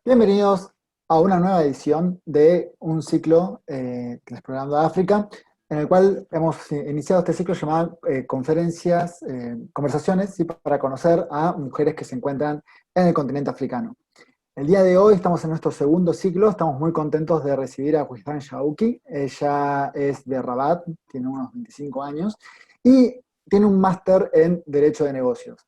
Bienvenidos a una nueva edición de un ciclo que es Explorando África, en el cual hemos iniciado este ciclo llamado conversaciones, ¿sí? Para conocer a mujeres que se encuentran en el continente africano. El día de hoy estamos en nuestro segundo ciclo, estamos muy contentos de recibir a Wihdan Shauki. Ella es de Rabat, tiene unos 25 años y tiene un máster en Derecho de Negocios.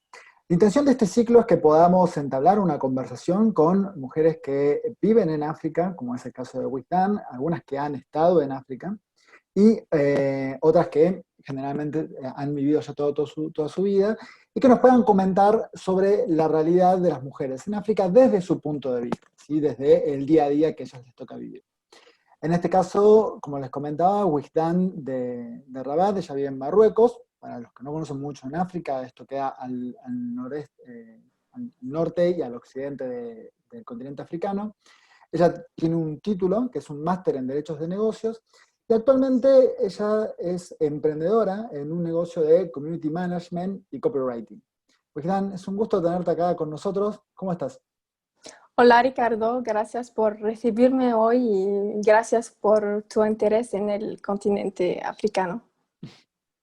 La intención de este ciclo es que podamos entablar una conversación con mujeres que viven en África, como es el caso de Wihdan, algunas que han estado en África y otras que generalmente han vivido ya toda su vida, y que nos puedan comentar sobre la realidad de las mujeres en África desde su punto de vista, ¿sí? Desde el día a día que a ellas les toca vivir. En este caso, como les comentaba, Wihdan de Rabat, ella vive en Marruecos. Para los que no conocen mucho en África, esto queda al norte y al occidente del continente africano. Ella tiene un título, que es un máster en Derechos de Negocios, y actualmente ella es emprendedora en un negocio de Community Management y Copywriting. Wihdan, es un gusto tenerte acá con nosotros. ¿Cómo estás? Hola Ricardo, gracias por recibirme hoy y gracias por tu interés en el continente africano.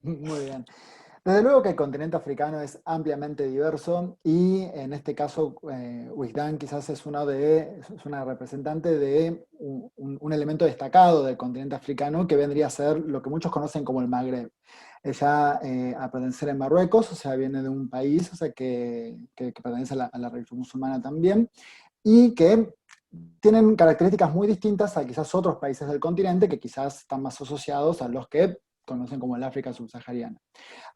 Muy bien. Desde luego que el continente africano es ampliamente diverso y en este caso Wihdan quizás es una representante de un elemento destacado del continente africano que vendría a ser lo que muchos conocen como el Magreb. Ella, a pertenecer en Marruecos, o sea, viene de un país, o sea, que pertenece a la religión musulmana también, y que tienen características muy distintas a quizás otros países del continente que quizás están más asociados a los que conocen como el África subsahariana.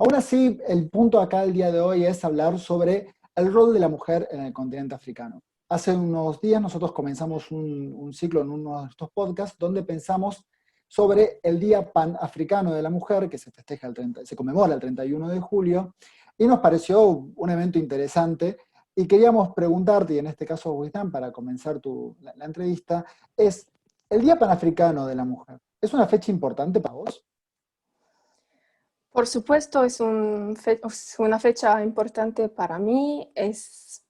Aún así, el punto acá el día de hoy es hablar sobre el rol de la mujer en el continente africano. Hace unos días nosotros comenzamos un ciclo en uno de estos podcasts donde pensamos sobre el Día Panafricano de la Mujer, que se conmemora el 31 de julio, y nos pareció un evento interesante, y queríamos preguntarte, y en este caso, Wisdom, para comenzar la entrevista, es, ¿el Día Panafricano de la Mujer es una fecha importante para vos? Por supuesto, es una fecha importante para mí. Es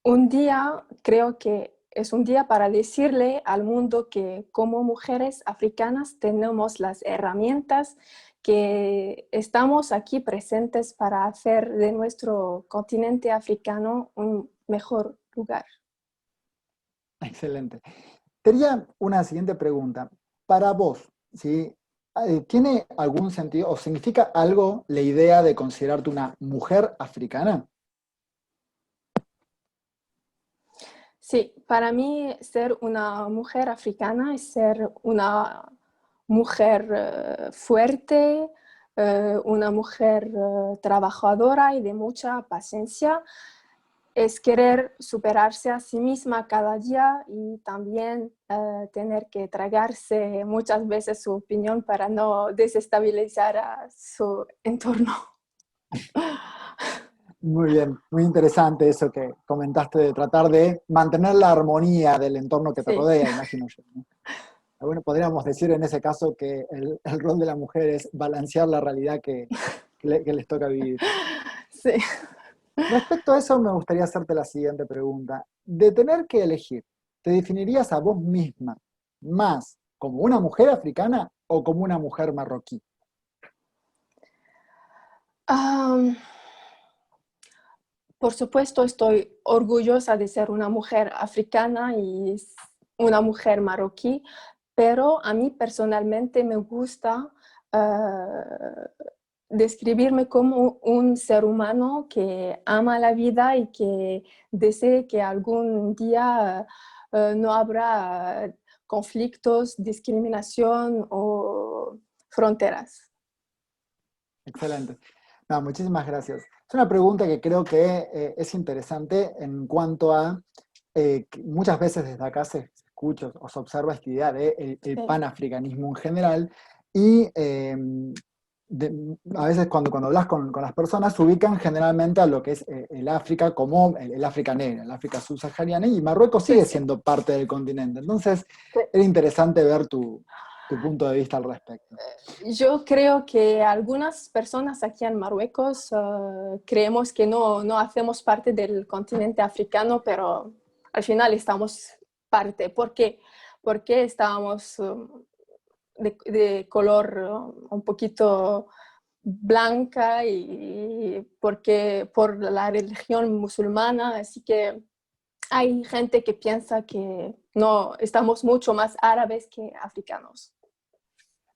un día, creo que es un día para decirle al mundo que como mujeres africanas tenemos las herramientas, que estamos aquí presentes para hacer de nuestro continente africano un mejor lugar. Excelente. Tenía una siguiente pregunta. Para vos, ¿sí? ¿Tiene algún sentido o significa algo la idea de considerarte una mujer africana? Sí, para mí ser una mujer africana es ser una mujer fuerte, una mujer trabajadora y de mucha paciencia. Es querer superarse a sí misma cada día y también tener que tragarse muchas veces su opinión para no desestabilizar a su entorno. Muy bien, muy interesante eso que comentaste de tratar de mantener la armonía del entorno que te Sí, rodea, imagino yo, ¿no? Bueno, podríamos decir en ese caso que el rol de la mujer es balancear la realidad que les toca vivir. sí. Respecto a eso, me gustaría hacerte la siguiente pregunta. De tener que elegir, ¿te definirías a vos misma más como una mujer africana o como una mujer marroquí? Um, Por supuesto, estoy orgullosa de ser una mujer africana y una mujer marroquí, pero a mí personalmente me gusta describirme como un ser humano que ama la vida y que desee que algún día no habrá conflictos, discriminación o fronteras. Excelente. No, muchísimas gracias. Es una pregunta que creo que es interesante en cuanto a que muchas veces desde acá se escucha o se observa esta idea de el Sí. panafricanismo en general y a veces cuando hablas con las personas se ubican generalmente a lo que es el África como el África negra, el África subsahariana, y Marruecos Sí, sigue sí. siendo parte del continente. Entonces Sí. era interesante ver tu punto de vista al respecto. Yo creo que algunas personas aquí en Marruecos creemos que no hacemos parte del continente africano, pero al final estamos parte. ¿Por qué? Porque estábamos de color un poquito blanca y porque por la religión musulmana, así que hay gente que piensa que no, estamos mucho más árabes que africanos.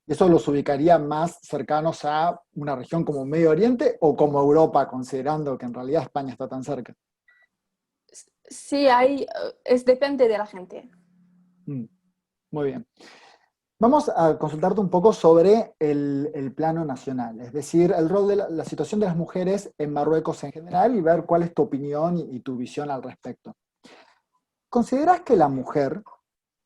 ¿Eso los ubicaría más cercanos a una región como Medio Oriente o como Europa, considerando que en realidad España está tan cerca? Sí, depende de la gente. Mm, muy bien. Vamos a consultarte un poco sobre el plano nacional, es decir, el rol de la situación de las mujeres en Marruecos en general y ver cuál es tu opinión y tu visión al respecto. ¿Consideras que la mujer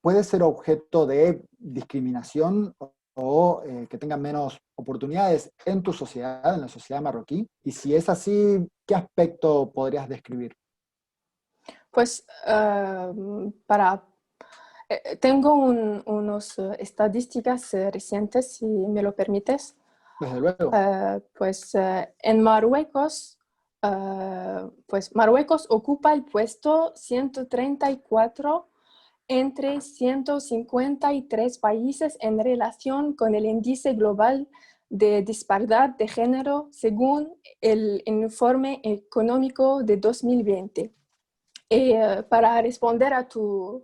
puede ser objeto de discriminación o que tenga menos oportunidades en tu sociedad, en la sociedad marroquí? Y si es así, ¿qué aspecto podrías describir? Pues tengo unas estadísticas recientes, si me lo permites. Desde luego. En Marruecos, pues Marruecos ocupa el puesto 134 entre 153 países en relación con el índice global de disparidad de género según el informe económico de 2020. Para responder a tu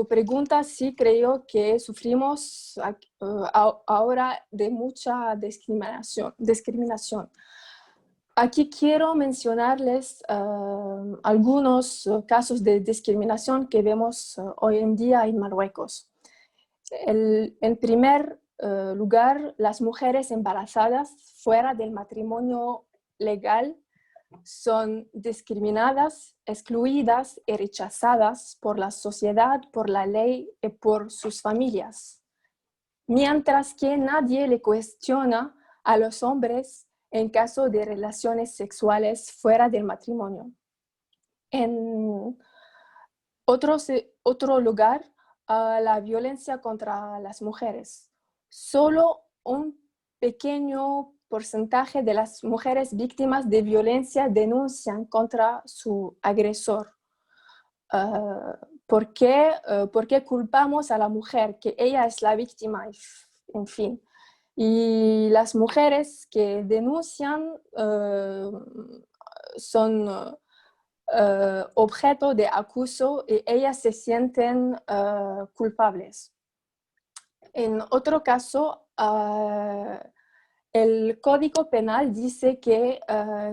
pregunta, sí creo que sufrimos ahora de mucha discriminación. Aquí quiero mencionarles algunos casos de discriminación que vemos hoy en día en Marruecos. En primer lugar, las mujeres embarazadas fuera del matrimonio legal son discriminadas, excluidas y rechazadas por la sociedad, por la ley y por sus familias, mientras que nadie le cuestiona a los hombres en caso de relaciones sexuales fuera del matrimonio. En otro lugar, la violencia contra las mujeres. Solo un pequeño porcentaje de las mujeres víctimas de violencia denuncian contra su agresor. ¿Por qué culpamos a la mujer? Que ella es la víctima, en fin. Y las mujeres que denuncian son objeto de acuso y ellas se sienten culpables. En otro caso, el Código Penal dice que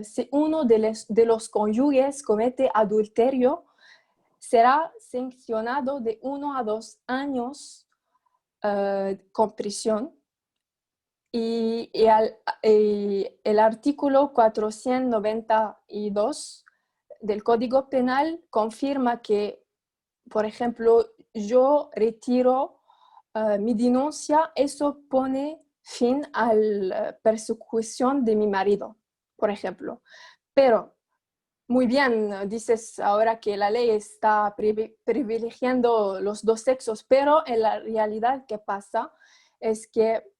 si uno de los cónyuges comete adulterio, será sancionado de 1 a 2 años con prisión. Y el artículo 492 del Código Penal confirma que, por ejemplo, yo retiro mi denuncia, eso pone fin a la persecución de mi marido, por ejemplo. Pero, muy bien, dices ahora que la ley está privilegiando los dos sexos, pero en la realidad, ¿qué pasa? Es que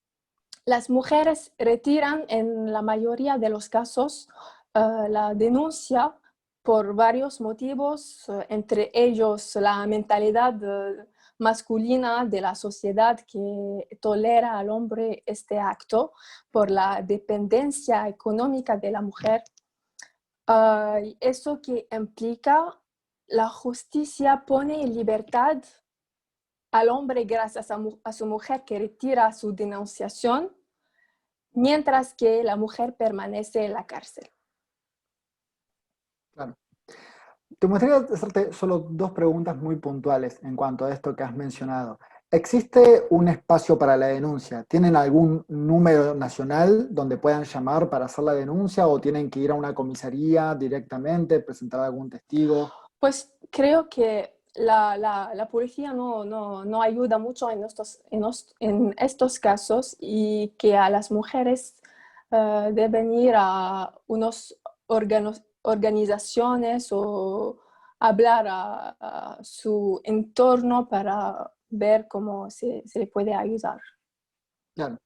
las mujeres retiran en la mayoría de los casos la denuncia por varios motivos, entre ellos la mentalidad masculina de la sociedad que tolera al hombre este acto, por la dependencia económica de la mujer. Eso que implica la justicia pone en libertad al hombre gracias a su mujer que retira su denunciación, mientras que la mujer permanece en la cárcel. Claro. Te gustaría hacerte solo dos preguntas muy puntuales en cuanto a esto que has mencionado. ¿Existe un espacio para la denuncia? ¿Tienen algún número nacional donde puedan llamar para hacer la denuncia o tienen que ir a una comisaría directamente, presentar a algún testigo? Pues creo que la policía no ayuda mucho en estos casos y que a las mujeres deben ir a unas organizaciones o hablar a su entorno para ver cómo se le puede ayudar. Claro.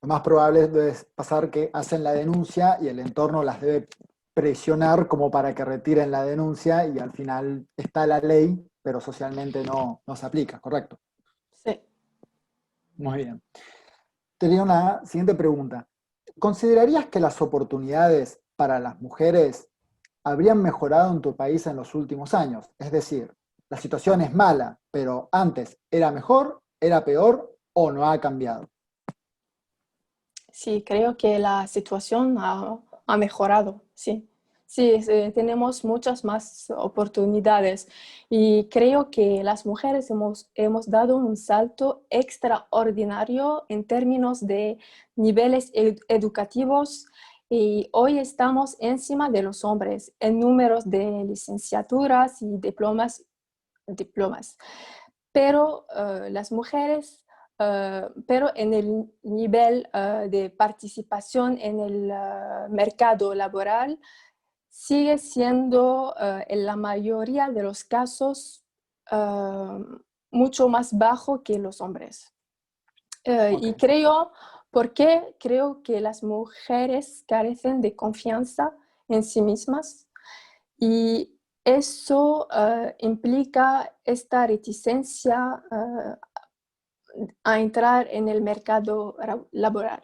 Lo más probable debe pasar que hacen la denuncia y el entorno las debe presionar como para que retiren la denuncia y al final está la ley pero socialmente no se aplica, ¿correcto? Sí. Muy bien. Tenía una siguiente pregunta. ¿Considerarías que las oportunidades para las mujeres habrían mejorado en tu país en los últimos años? Es decir, la situación es mala, pero antes era mejor, era peor o no ha cambiado. Sí, creo que la situación ha mejorado, sí. Sí, tenemos muchas más oportunidades y creo que las mujeres hemos dado un salto extraordinario en términos de niveles educativos y hoy estamos encima de los hombres en números de licenciaturas y diplomas. Pero las mujeres pero en el nivel de participación en el mercado laboral sigue siendo en la mayoría de los casos mucho más bajo que los hombres. Ok, Y creo que las mujeres carecen de confianza en sí mismas y eso implica esta reticencia a entrar en el mercado laboral.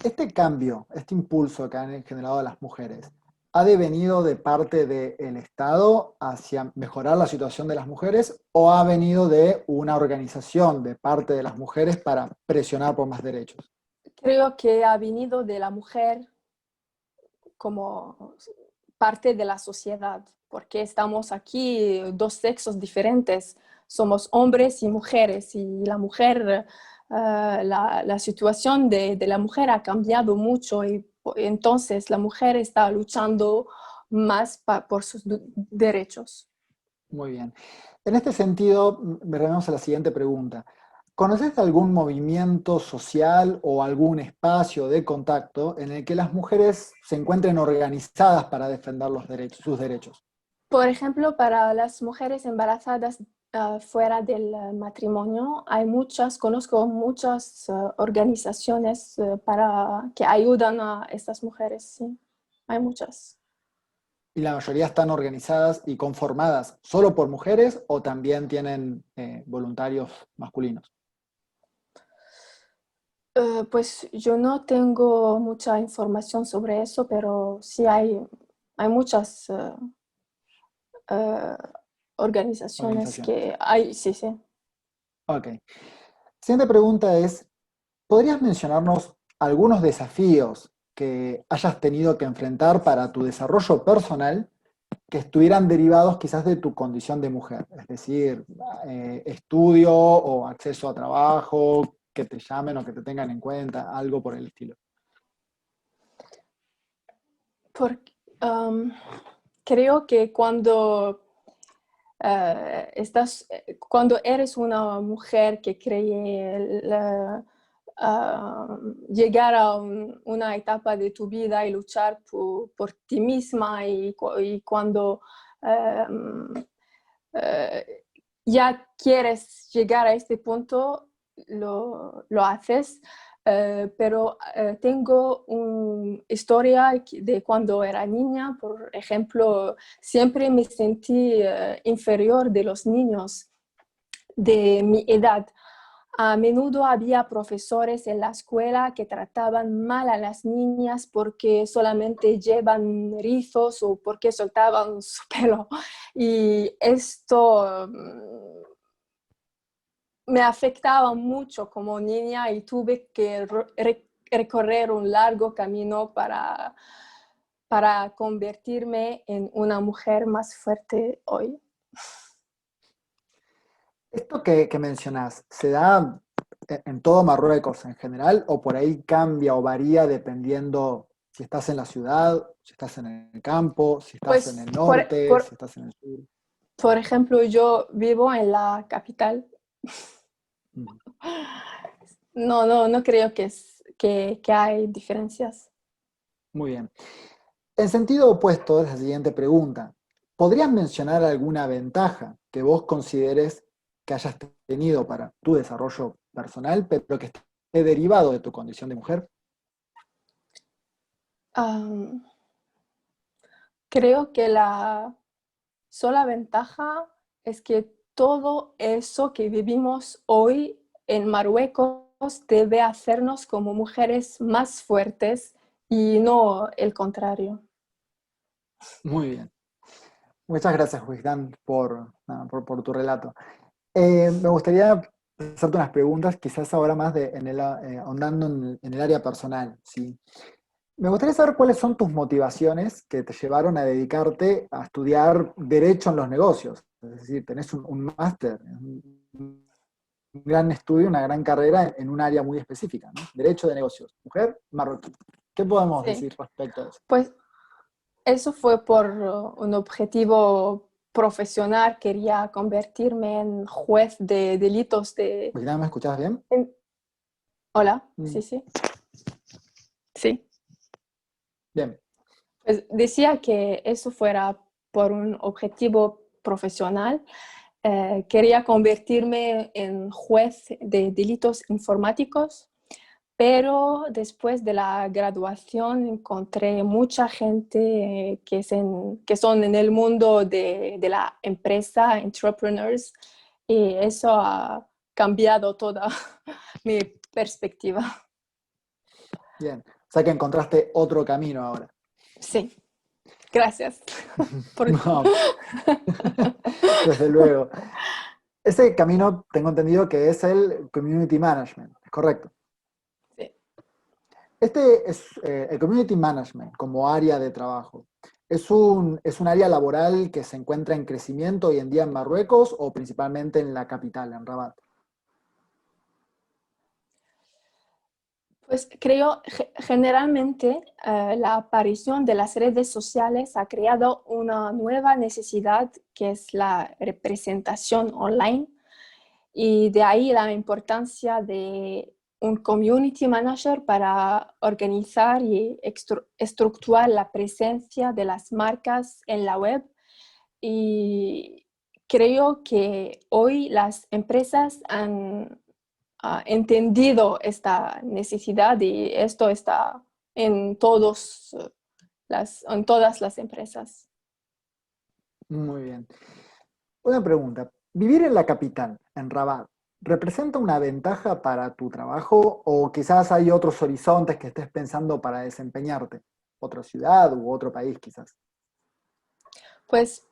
este cambio, este impulso que han generado las mujeres, ¿ha devenido de parte del Estado hacia mejorar la situación de las mujeres o ha venido de una organización de parte de las mujeres para presionar por más derechos? Creo que ha venido de la mujer como parte de la sociedad, porque estamos aquí dos sexos diferentes, somos hombres y mujeres, y la mujer, la situación de la mujer ha cambiado mucho y entonces la mujer está luchando más por sus derechos. Muy bien. En este sentido, veremos a la siguiente pregunta. ¿Conoces de algún movimiento social o algún espacio de contacto en el que las mujeres se encuentren organizadas para defender los derechos, sus derechos? Por ejemplo, para las mujeres embarazadas fuera del matrimonio, conozco muchas organizaciones que ayudan a estas mujeres, sí, hay muchas. ¿Y la mayoría están organizadas y conformadas solo por mujeres o también tienen voluntarios masculinos? Pues yo no tengo mucha información sobre eso, pero sí hay muchas eh, organizaciones Organizaciones. que hay, sí, sí. Ok. Siguiente pregunta es, ¿podrías mencionarnos algunos desafíos que hayas tenido que enfrentar para tu desarrollo personal que estuvieran derivados quizás de tu condición de mujer? Es decir, estudio o acceso a trabajo, que te llamen o que te tengan en cuenta, algo por el estilo. Porque, creo que cuando eres una mujer que cree llegar a una etapa de tu vida y luchar por ti misma y cuando um, eh, ya quieres llegar a este punto, lo haces. Pero tengo una historia de cuando era niña, por ejemplo, siempre me sentí inferior de los niños de mi edad. A menudo había profesores en la escuela que trataban mal a las niñas porque solamente llevan rizos o porque soltaban su pelo. Y esto me afectaba mucho como niña y tuve que recorrer un largo camino para convertirme en una mujer más fuerte hoy. Esto que mencionás, ¿se da en todo Marruecos en general o por ahí cambia o varía dependiendo si estás en la ciudad, si estás en el campo, si estás en Pues, el norte, si estás en el sur? por ejemplo, yo vivo en la capital. Mm. No creo que hay diferencias. Muy bien. En sentido opuesto es la siguiente pregunta. ¿Podrías mencionar alguna ventaja que vos consideres que hayas tenido para tu desarrollo personal, pero que esté derivado de tu condición de mujer? Um, Creo que la sola ventaja es que todo eso que vivimos hoy en Marruecos debe hacernos como mujeres más fuertes y no el contrario. Muy bien. Muchas gracias, Wisdom, por tu relato. Me gustaría hacerte unas preguntas, quizás ahora más ahondando en el área personal, ¿sí? Me gustaría saber cuáles son tus motivaciones que te llevaron a dedicarte a estudiar Derecho en los negocios. Es decir, tenés un máster, un gran estudio, una gran carrera en un área muy específica, ¿no? Derecho de negocios, mujer marroquí. ¿Qué podemos Sí, decir respecto a eso? pues eso fue por un objetivo profesional. Quería convertirme en juez de delitos de... Wisdom, ¿me escuchás bien? en- Hola, Mm, sí, sí, sí. bien, Pues decía que eso fuera por un objetivo profesional. Quería convertirme en juez de delitos informáticos, pero después de la graduación encontré mucha gente que son en el mundo de la empresa, entrepreneurs, y eso ha cambiado toda mi perspectiva. bien. O sea que encontraste otro camino ahora. Sí, gracias. Por... No, desde luego. Ese camino tengo entendido que es el Community Management, ¿es correcto? Sí. Este es el Community Management como área de trabajo. Es un área laboral que se encuentra en crecimiento hoy en día en Marruecos o principalmente en la capital, en Rabat. Pues creo generalmente la aparición de las redes sociales ha creado una nueva necesidad que es la representación online y de ahí la importancia de un community manager para organizar y estructurar la presencia de las marcas en la web. Y creo que hoy las empresas han entendido esta necesidad y esto está en, en todas las empresas. Muy bien. Una pregunta. ¿Vivir en la capital, en Rabat, representa una ventaja para tu trabajo o quizás hay otros horizontes que estés pensando para desempeñarte? ¿Otra ciudad u otro país quizás? Pues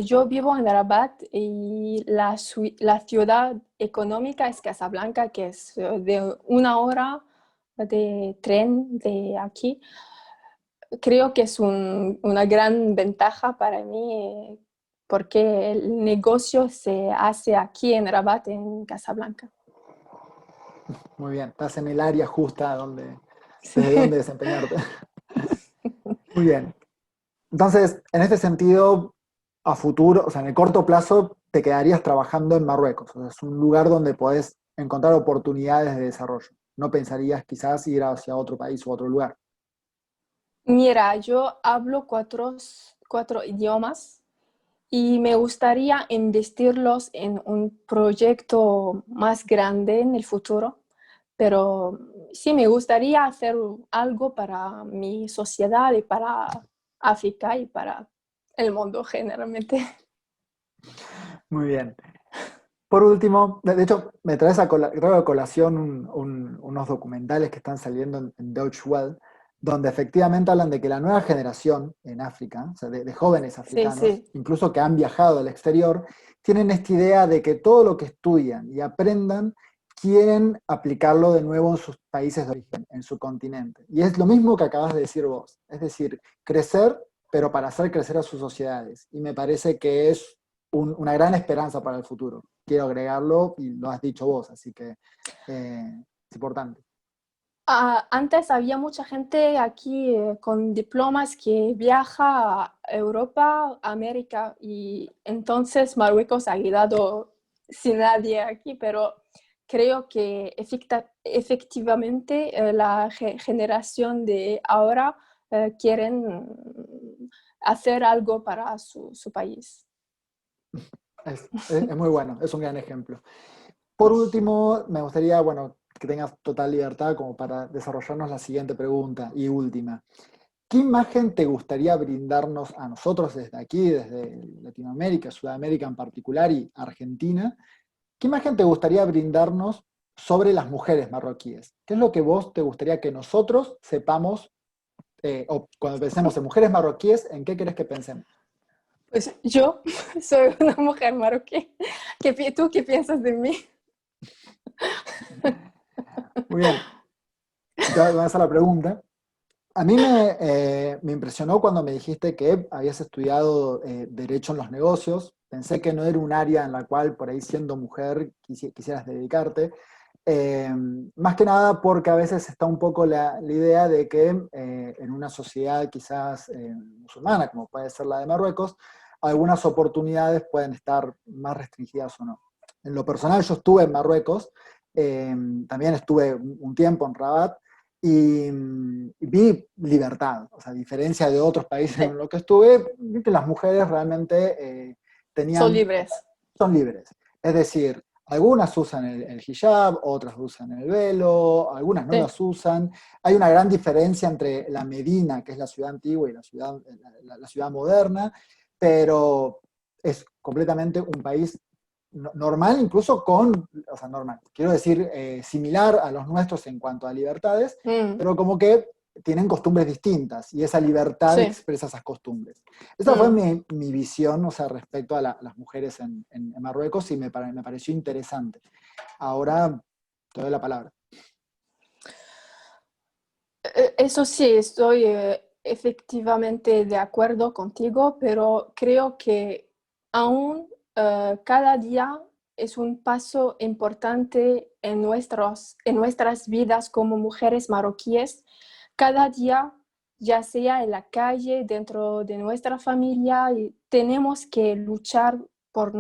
yo vivo en Rabat y la ciudad económica es Casablanca, que es de 1 hora de tren de aquí. Creo que es una gran ventaja para mí porque el negocio se hace aquí en Rabat, en Casablanca. Muy bien, estás en el área justa donde, desde donde Sí. desempeñarte. Muy bien. Entonces, en este sentido, a futuro, o sea, en el corto plazo, te quedarías trabajando en Marruecos. O sea, es un lugar donde podés encontrar oportunidades de desarrollo. No pensarías quizás ir hacia otro país u otro lugar. Mira, yo hablo cuatro idiomas y me gustaría investirlos en un proyecto más grande en el futuro, pero sí me gustaría hacer algo para mi sociedad y para África y para el mundo generalmente. Muy bien. Por último, de hecho, me traes traigo a colación unos documentales que están saliendo en Deutsche Welle, donde efectivamente hablan de que la nueva generación en África, o sea, de jóvenes Sí, africanos, sí. incluso que han viajado al exterior, tienen esta idea de que todo lo que estudian y aprendan quieren aplicarlo de nuevo en sus países de origen, en su continente. Y es lo mismo que acabas de decir vos, es decir, crecer, pero para hacer crecer a sus sociedades. Y me parece que es una gran esperanza para el futuro. Quiero agregarlo y lo has dicho vos, así que es importante. Antes había mucha gente aquí con diplomas que viaja a Europa, América, y entonces Marruecos ha quedado sin nadie aquí, pero creo que efectivamente la generación de ahora quieren hacer algo para su país. Es muy bueno, es un gran ejemplo. Por último, me gustaría, bueno, que tengas total libertad como para desarrollarnos la siguiente pregunta y última. ¿qué imagen te gustaría brindarnos a nosotros desde aquí, desde Latinoamérica, Sudamérica en particular y Argentina? ¿Qué imagen te gustaría brindarnos sobre las mujeres marroquíes? ¿Qué es lo que vos te gustaría que nosotros sepamos, o cuando pensemos en mujeres marroquíes, en qué querés que pensemos? Pues yo soy una mujer marroquí. ¿Tú qué piensas de mí? Muy bien, te voy a hacer la pregunta. A mí me impresionó cuando me dijiste que habías estudiado Derecho en los negocios. Pensé que no era un área en la cual, por ahí siendo mujer, quisieras dedicarte. Eh, Más que nada porque a veces está un poco la idea de que en una sociedad quizás musulmana, como puede ser la de Marruecos, algunas oportunidades pueden estar más restringidas o no. En lo personal, yo estuve en Marruecos, también estuve un tiempo en Rabat, y vi libertad, o sea, a diferencia de otros países Sí, en los que estuve, vi que las mujeres realmente son tenían, libres. son libres. Es decir, algunas usan el hijab, otras usan el velo, algunas no Sí. las usan. Hay una gran diferencia entre la Medina, que es la ciudad antigua, y la ciudad moderna, pero es completamente un país normal, incluso o sea, normal, quiero decir, similar a los nuestros en cuanto a libertades, Mm, pero como que tienen costumbres distintas y esa libertad sí. expresa esas costumbres. Esa fue Mm. mi visión, o sea, respecto a las mujeres en Marruecos y me pareció interesante. Ahora te doy la palabra. Eso sí, estoy efectivamente de acuerdo contigo, pero creo que aún cada día es un paso importante en nuestras vidas como mujeres marroquíes. Cada día, ya sea en la calle, dentro de nuestra familia, y tenemos que luchar por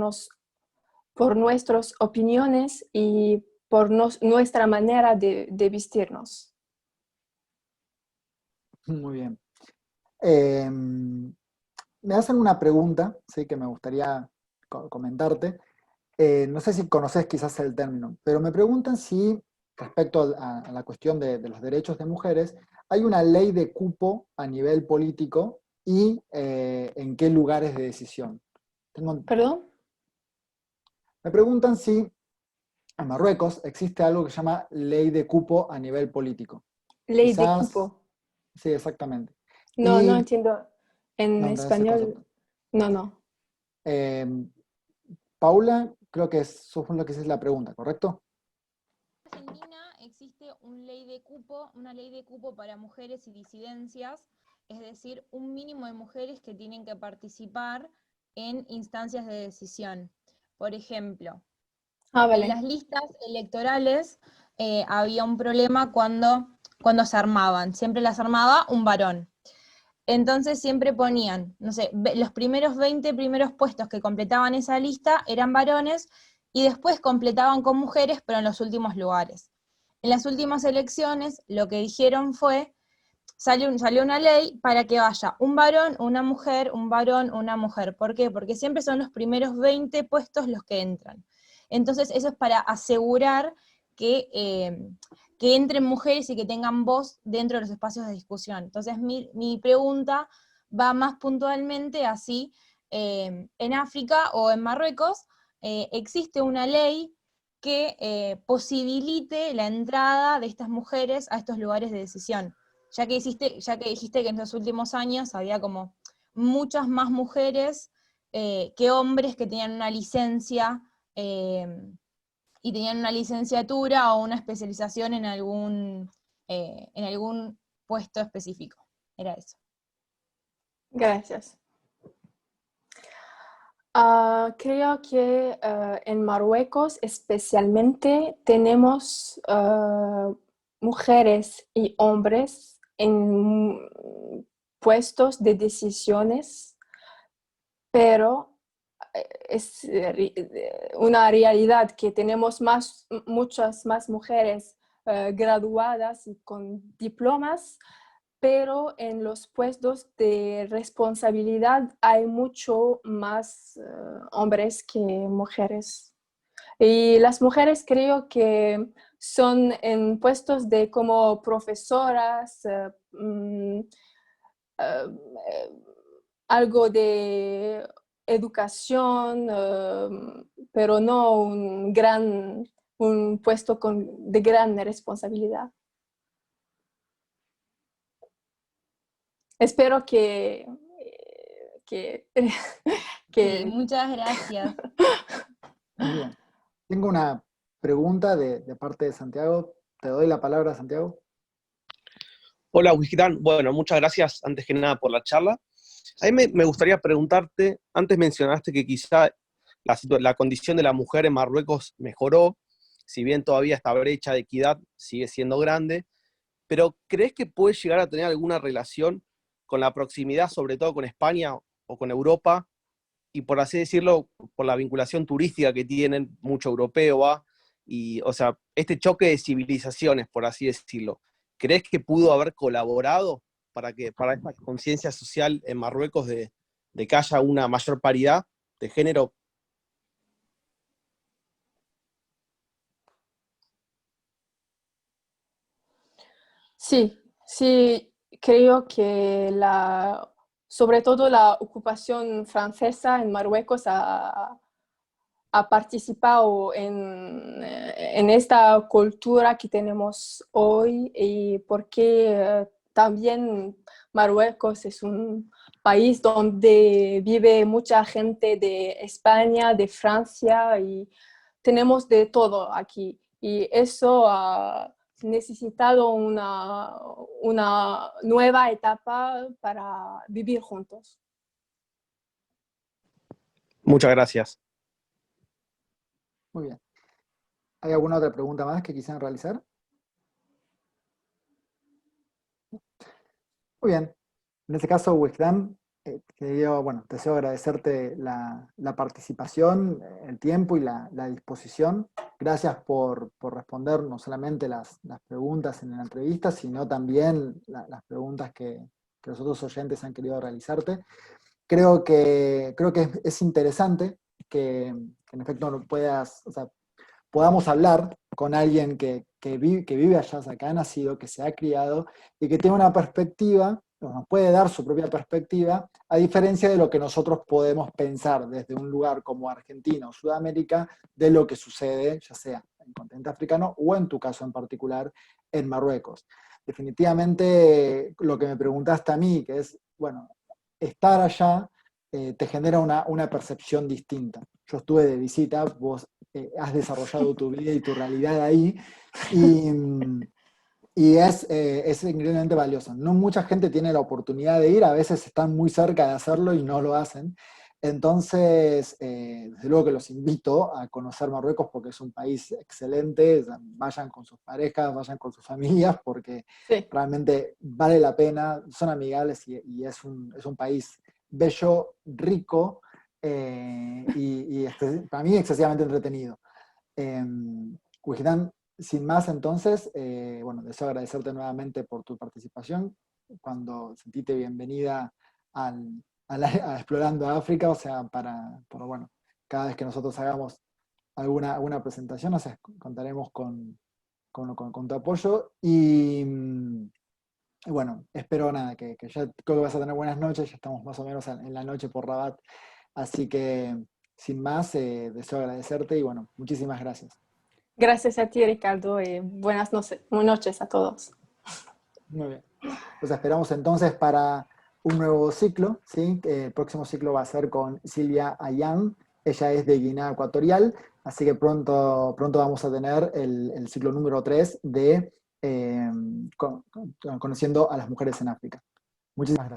nuestras opiniones y por nuestra manera de vestirnos. Muy bien. Eh, Me hacen una pregunta, sí, que me gustaría comentarte. No sé si conoces quizás el término, pero me preguntan si respecto a la cuestión de los derechos de mujeres, hay una ley de cupo a nivel político y en qué lugares de decisión. ¿Perdón? Me preguntan si en Marruecos existe algo que se llama ley de cupo a nivel político. Ley de Quizás, cupo. sí, exactamente. No, no Y, entiendo. En no, no es el español, concepto. no, no. Eh, Paula, creo que eso fue lo que es la pregunta, ¿correcto? Argentina existe una ley de cupo para mujeres y disidencias, es decir, un mínimo de mujeres que tienen que participar en instancias de decisión. Por ejemplo, Ah, en vale. las listas electorales había un problema cuando se armaban, siempre las armaba un varón. Entonces siempre ponían, no sé, los primeros 20 primeros puestos que completaban esa lista eran varones y después completaban con mujeres, pero en los últimos lugares. En las últimas elecciones lo que dijeron fue, salió una ley para que vaya un varón, una mujer, un varón, una mujer. ¿Por qué? Porque siempre son los primeros 20 puestos los que entran. Entonces eso es para asegurar que, eh, que entren mujeres y que tengan voz dentro de los espacios de discusión. Entonces mi pregunta va más puntualmente así, en África o en Marruecos existe una ley que posibilite la entrada de estas mujeres a estos lugares de decisión. Ya que dijiste que en los últimos años había como muchas más mujeres que hombres que tenían una licencia eh, y tenían una licenciatura o una especialización en algún puesto específico. Era eso. Gracias. Creo que en Marruecos especialmente tenemos mujeres y hombres en puestos de decisiones, pero es una realidad que tenemos muchas más mujeres graduadas y con diplomas, pero en los puestos de responsabilidad hay mucho más hombres que mujeres. Y las mujeres creo que son en puestos de como profesoras, algo de educación, pero no un puesto de gran responsabilidad. Espero que Sí, muchas gracias. Muy bien. Tengo una pregunta de parte de Santiago. Te doy la palabra, Santiago. Hola, Wisdán. Bueno, muchas gracias antes que nada por la charla. A mí me gustaría preguntarte, antes mencionaste que quizá la condición de la mujer en Marruecos mejoró, si bien todavía esta brecha de equidad sigue siendo grande, pero ¿crees que puede llegar a tener alguna relación con la proximidad, sobre todo con España o con Europa, y por así decirlo, por la vinculación turística que tienen, mucho europeo va, y, o sea, este choque de civilizaciones, por así decirlo, ¿crees que pudo haber colaborado para esta conciencia social en Marruecos de que haya una mayor paridad de género? Sí, sí, creo que sobre todo la ocupación francesa en Marruecos ha participado en esta cultura que tenemos hoy y porque también Marruecos es un país donde vive mucha gente de España, de Francia y tenemos de todo aquí. Y eso ha necesitado una nueva etapa para vivir juntos. Muchas gracias. Muy bien. ¿Hay alguna otra pregunta más que quisieran realizar? Muy bien. En este caso, Wisdom, deseo agradecerte la participación, el tiempo y la disposición. Gracias por responder no solamente las preguntas en la entrevista, sino también las preguntas que los otros oyentes han querido realizarte. Creo que es interesante que en efecto podamos hablar con alguien que vive allá, que ha nacido, que se ha criado y que tiene una perspectiva, nos puede dar su propia perspectiva, a diferencia de lo que nosotros podemos pensar desde un lugar como Argentina o Sudamérica, de lo que sucede, ya sea en el continente africano o en tu caso en particular, en Marruecos. Definitivamente lo que me preguntaste a mí, que es, bueno, estar allá te genera una percepción distinta. Yo estuve de visita, vos has desarrollado tu vida y tu realidad ahí, y es increíblemente valioso. No mucha gente tiene la oportunidad de ir, a veces están muy cerca de hacerlo y no lo hacen. Entonces, desde luego que los invito a conocer Marruecos porque es un país excelente, vayan con sus parejas, vayan con sus familias, porque Sí. realmente vale la pena, son amigables y es un país bello, rico, para mí excesivamente entretenido. Wijdan, sin más entonces, deseo agradecerte nuevamente por tu participación, cuando sentiste bienvenida a Explorando África, o sea, bueno, cada vez que nosotros hagamos alguna presentación, o sea, contaremos con tu apoyo y bueno, espero nada, que ya creo que vas a tener buenas noches, ya estamos más o menos en la noche por Rabat, así que sin más, deseo agradecerte y bueno, muchísimas gracias. Gracias a ti, Ricardo, y buenas noches a todos. Muy bien. Pues esperamos entonces para un nuevo ciclo, ¿sí? El próximo ciclo va a ser con Silvia Ayán, ella es de Guinea Ecuatorial, así que pronto vamos a tener el ciclo número 3 de Conociendo a las mujeres en África. Muchísimas gracias.